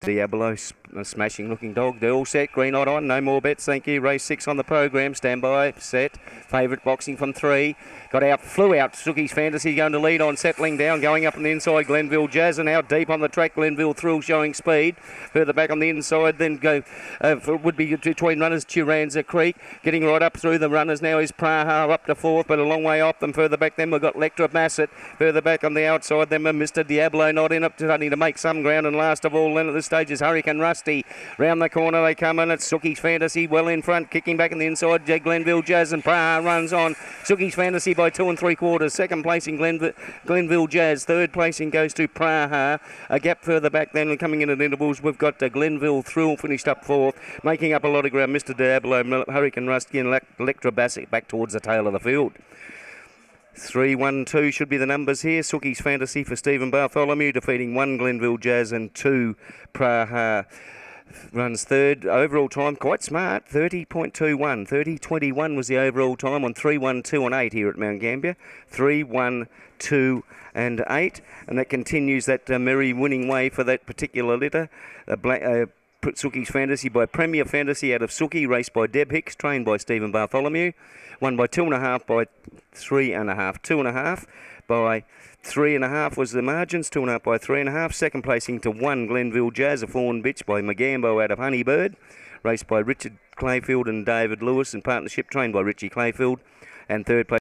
Diablo, a smashing looking dog. They're all set. Green light on. No more bets. Thank you. Race 6 on the program. Stand by. Set. Favourite boxing from 3. Got out. Flew out. Suki's Fantasy going to lead on. Settling down. Going up on the inside. Glenville Jazz. And out deep on the track. Glenville Thrill showing speed. Further back on the inside. Then go. Would be between runners. Turanza Creek. Getting right up through the runners now is Praha up to 4th. But a long way off them. Further back then we've got Lectra Bassett. Further back on the outside then Mr. Diablo not in up to starting to make some ground. And last of all then at this stage is Hurricane Rusty. Round the corner they come in. It's Suki's Fantasy well in front, kicking back on the inside. Glenville Jazz and Praha runs on. Suki's Fantasy by 2 3/4. Second placing Glenville Jazz. Third placing goes to Praha. A gap further back then coming in at intervals. We've got Glenville Thrill finished up 4th, making up a lot of ground. Mr. Diablo, Hurricane Rusty and Electra Bassett back towards the tail of the field. 3, 1, 2 should be the numbers here. Suki's Fantasy for Stephen Bartholomew, defeating 1 Glenville Jazz and 2 Praha. Runs third. Overall time, quite smart, 30.21. 30.21 was the overall time on 3, 1, 2 and 8 here at Mount Gambier. 3, 1, 2 and 8. And that continues that merry winning way for that particular litter. Suki's Fantasy by Premier Fantasy out of Suki, raced by Deb Hicks, trained by Stephen Bartholomew. Won by 2.5 by 3.5. 2.5 by 3.5 was the margins. 2.5 by 3.5. Second placing to 1 Glenville Jazz, a fawn bitch by Magambo out of Honeybird, raced by Richard Clayfield and David Lewis in partnership, trained by Richie Clayfield. And third place